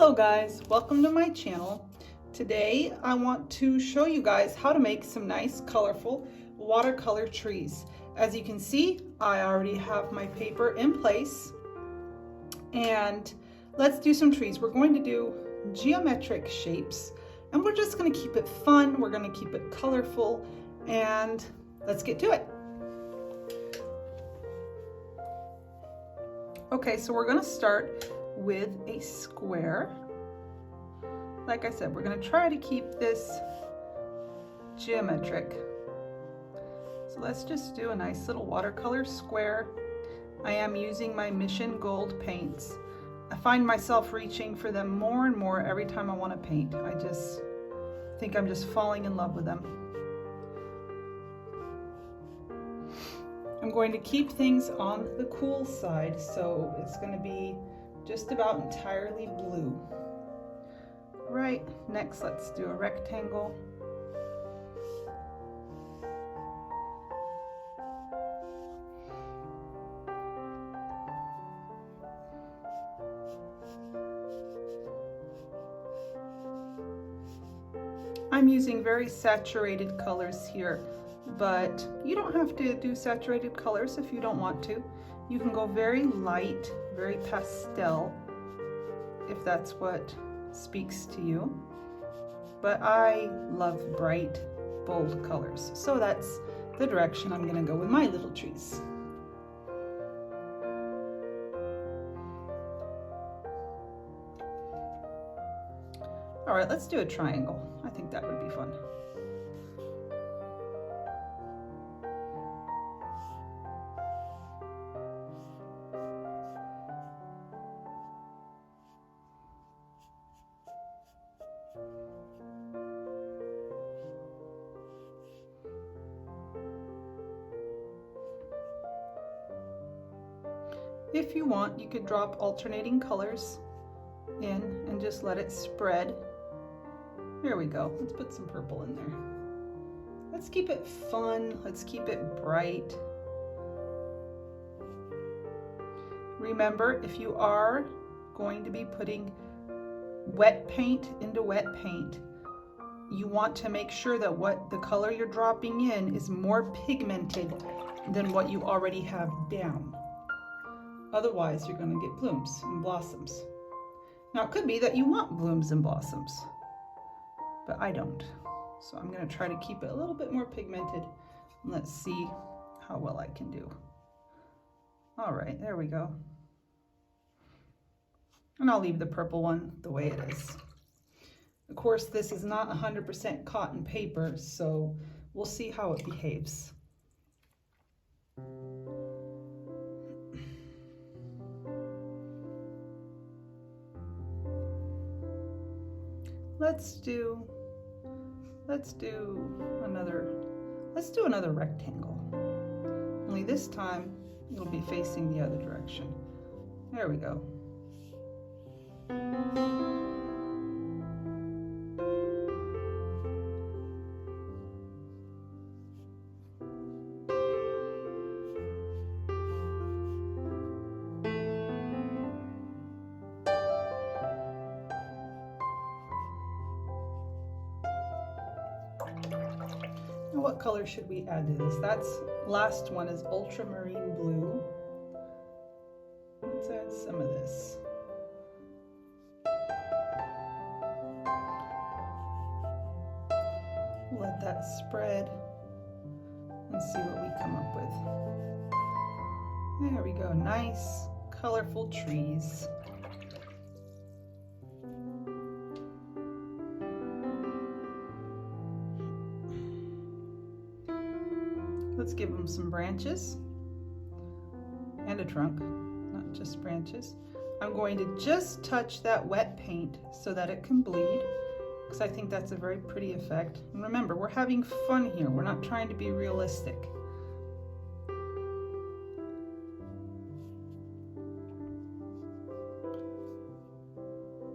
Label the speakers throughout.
Speaker 1: Hello guys, welcome to my channel. Today I want to show you guys how to make some nice colorful watercolor trees. As you can see, I already have my paper in place and let's do some trees. We're going to do geometric shapes and we're just going to keep it fun, we're going to keep it colorful, and let's get to it. Okay, so we're going to start with a square. Like I said, we're going to try to keep this geometric. So let's just do a nice little watercolor square. I am using my Mission Gold paints. I find myself reaching for them more and more every time I want to paint. I just think I'm just falling in love with them. I'm going to keep things on the cool side, so it's going to be just about entirely blue. Right, next let's do a rectangle. I'm using very saturated colors here, but you don't have to do saturated colors if you don't want to. You can go very light, very pastel, if that's what speaks to you. But I love bright, bold colors, so that's the direction I'm going to go with my little trees. All right, let's do a triangle. I think that would be fun. If you want, you could drop alternating colors in and just let it spread. There we go. Let's put some purple in there. Let's keep it fun. Let's keep it bright. Remember, if you are going to be putting wet paint into wet paint, you want to make sure that what the color you're dropping in is more pigmented than what you already have down. Otherwise, you're going to get blooms and blossoms. Now, it could be that you want blooms and blossoms, but I don't. So I'm going to try to keep it a little bit more pigmented. Let's see how well I can do. All right, there we go. And I'll leave the purple one the way it is. Of course, this is not 100% cotton paper, so we'll see how it behaves. Let's do another rectangle. Only this time it'll be facing the other direction. There we go. What color should we add to this? That's last one is ultramarine blue. Let's add some of this. Let that spread and see what we come up with. There we go, nice colorful trees. Let's give them some branches and a trunk, not just branches. I'm going to just touch that wet paint so that it can bleed, because I think that's a very pretty effect. And remember, we're having fun here. We're not trying to be realistic.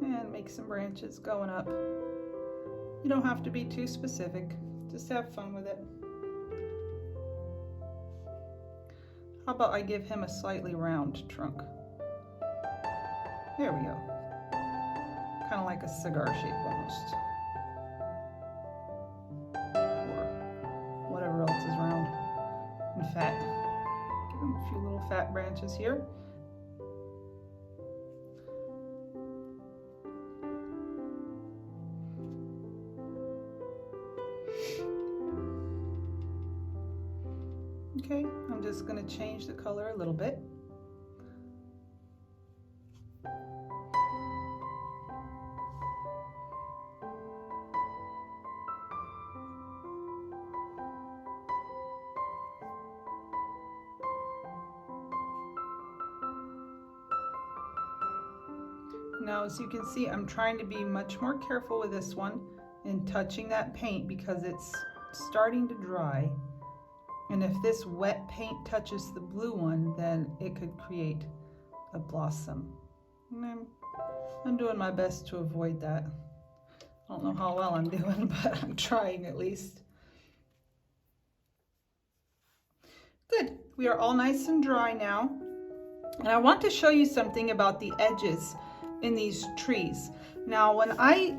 Speaker 1: And make some branches going up. You don't have to be too specific. Just have fun with it. How about I give him a slightly round trunk? There we go. kind of like a cigar shape almost. Or whatever else is round and fat. Give them a few little fat branches here. Okay, I'm just going to change the color a little bit. Now, as you can see, I'm trying to be much more careful with this one in touching that paint because it's starting to dry. And if this wet paint touches the blue one, then it could create a blossom. And I'm doing my best to avoid that. I don't know how well I'm doing, but I'm trying at least. Good, we are all nice and dry now. And I want to show you something about the edges in these trees. Now, when I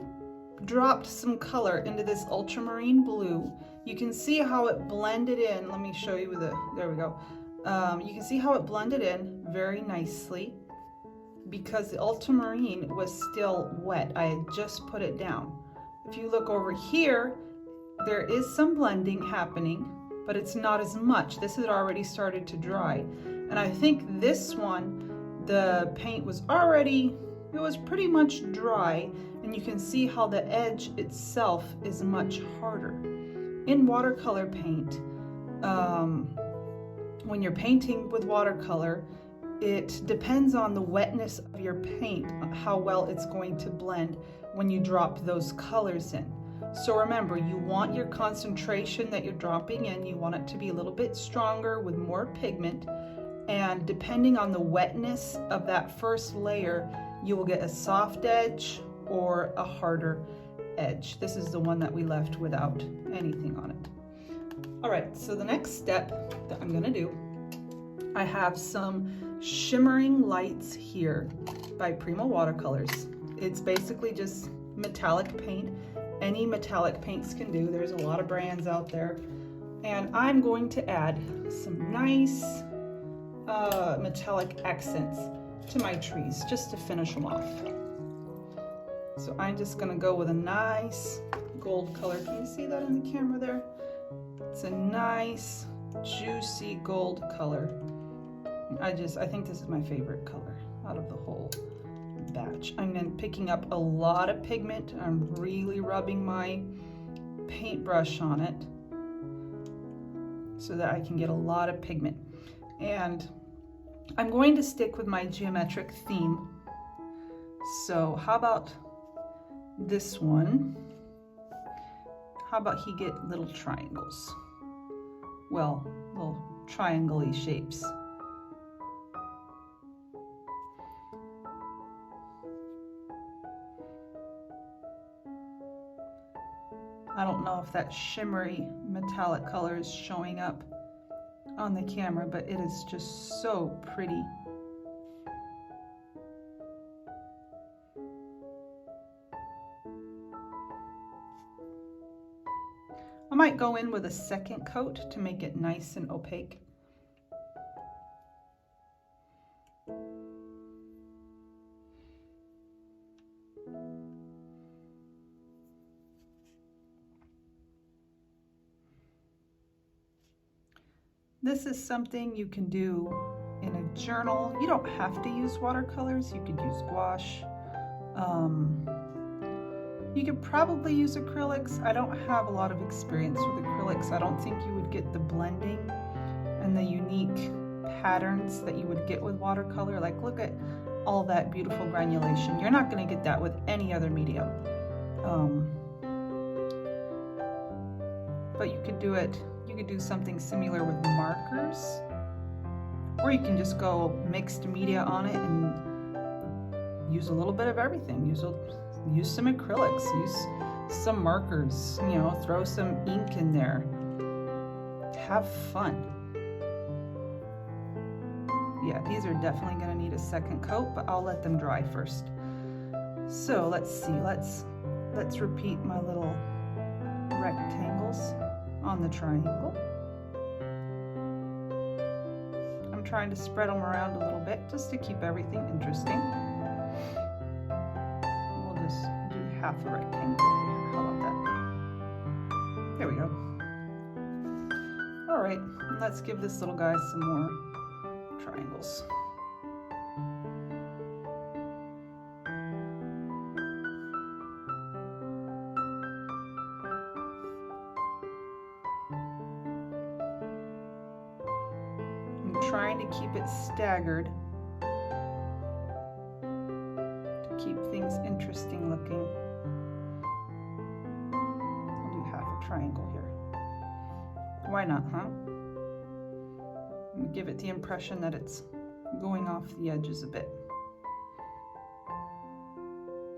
Speaker 1: dropped some color into this ultramarine blue, you can see how it blended in. Let me show you there we go. You can see how it blended in very nicely because the ultramarine was still wet. I had just put it down. If you look over here, there is some blending happening, but it's not as much. This had already started to dry. And I think this one, the paint was already, it was pretty much dry, and you can see how the edge itself is much harder. In watercolor paint, when you're painting with watercolor, it depends on the wetness of your paint, how well it's going to blend when you drop those colors in. So remember, you want your concentration that you're dropping in, you want it to be a little bit stronger with more pigment, and depending on the wetness of that first layer, you will get a soft edge or a harder edge. This is the one that we left without anything on it. All right, so the next step that I'm gonna do, I have some shimmering lights here by Primo Watercolors. It's basically just metallic paint. Any metallic paints can do. There's a lot of brands out there. And I'm going to add some nice metallic accents to my trees just to finish them off. So I'm just gonna go with a nice gold color. Can you see that in the camera there? It's a nice, juicy gold color. I think this is my favorite color out of the whole batch. I'm then picking up a lot of pigment. I'm really rubbing my paintbrush on it so that I can get a lot of pigment. And I'm going to stick with my geometric theme. So how about this one? How about he get little triangles? Well, little triangle-y shapes. I don't know if that shimmery metallic color is showing up on the camera, but it is just so pretty. I might go in with a second coat to make it nice and opaque. This is something you can do in a journal. You don't have to use watercolors. You could use gouache. You could probably use acrylics. I don't have a lot of experience with acrylics. I don't think you would get the blending and the unique patterns that you would get with watercolor. Like, look at all that beautiful granulation. You're not going to get that with any other medium. But you could do it. You could do something similar with markers, or you can just go mixed media on it and use a little bit of everything. Use some acrylics, use some markers, you know, throw some ink in there. Have fun. Yeah, these are definitely going to need a second coat, but I'll let them dry first. So let's see, let's repeat my little rectangles on the triangle. I'm trying to spread them around a little bit just to keep everything interesting. We'll just do half a rectangle over here. How about that? There we go. All right, let's give this little guy some more triangles. Trying to keep it staggered to keep things interesting looking. I'll do half a triangle here. Why not, huh? And give it the impression that it's going off the edges a bit.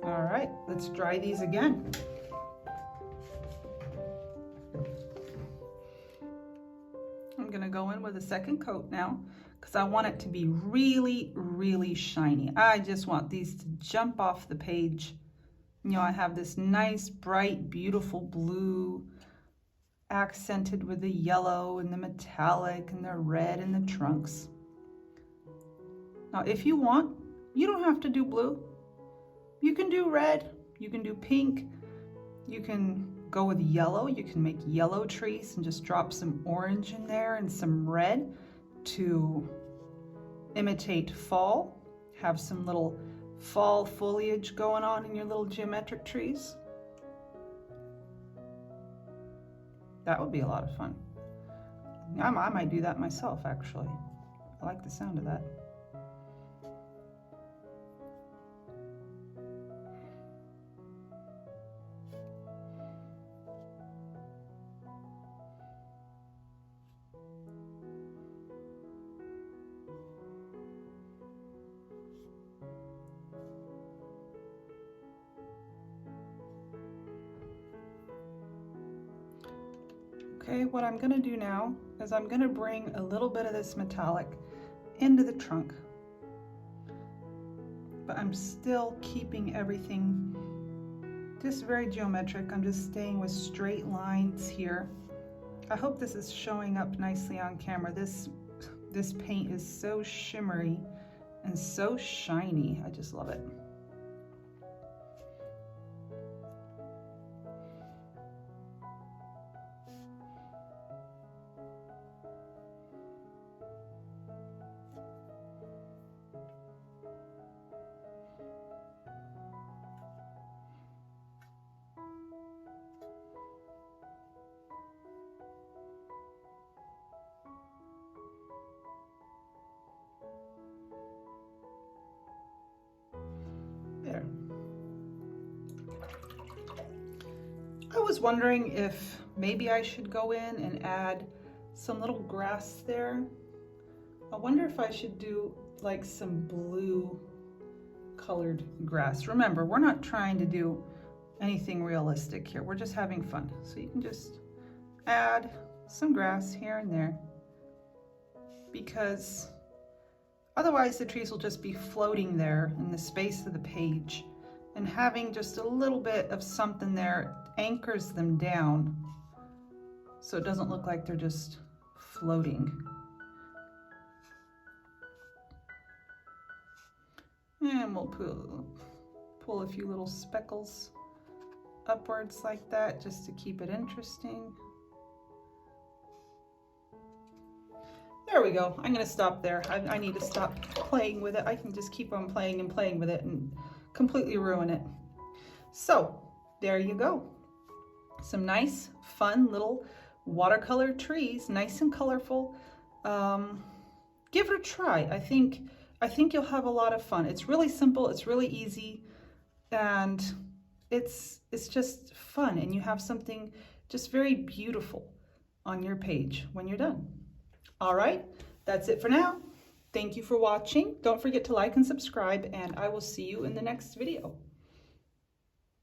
Speaker 1: All right, let's dry these again. I'm gonna go in with a second coat now because I want it to be really, really shiny. I just want these to jump off the page. You know, I have this nice, bright, beautiful blue accented with the yellow and the metallic and the red and the trunks. Now, if you want, you don't have to do blue. You can do red, you can do pink, you can go with yellow. You can make yellow trees and just drop some orange in there and some red to imitate fall. Have some little fall foliage going on in your little geometric trees. That would be a lot of fun. I might do that myself, actually. I like the sound of that. Okay, what I'm going to do now is I'm going to bring a little bit of this metallic into the trunk, but I'm still keeping everything just very geometric. I'm just staying with straight lines here. I hope this is showing up nicely on camera. This paint is so shimmery and so shiny. I just love it. There. I was wondering if maybe I should go in and add some little grass there. I wonder if I should do like some blue colored grass. Remember, we're not trying to do anything realistic here. We're just having fun. So you can just add some grass here and there, because otherwise the trees will just be floating there in the space of the page, and having just a little bit of something there anchors them down so it doesn't look like they're just floating. And we'll pull a few little speckles upwards like that just to keep it interesting. There we go. I'm going to stop there. I need to stop playing with it. I can just keep on playing and playing with it and completely ruin it. So there you go. Some nice, fun little watercolor trees, nice and colorful. Give it a try. I think you'll have a lot of fun. It's really simple. It's really easy, and it's just fun. And you have something just very beautiful on your page when you're done. All right, that's it for now. Thank you for watching. Don't forget to like and subscribe, and I will see you in the next video.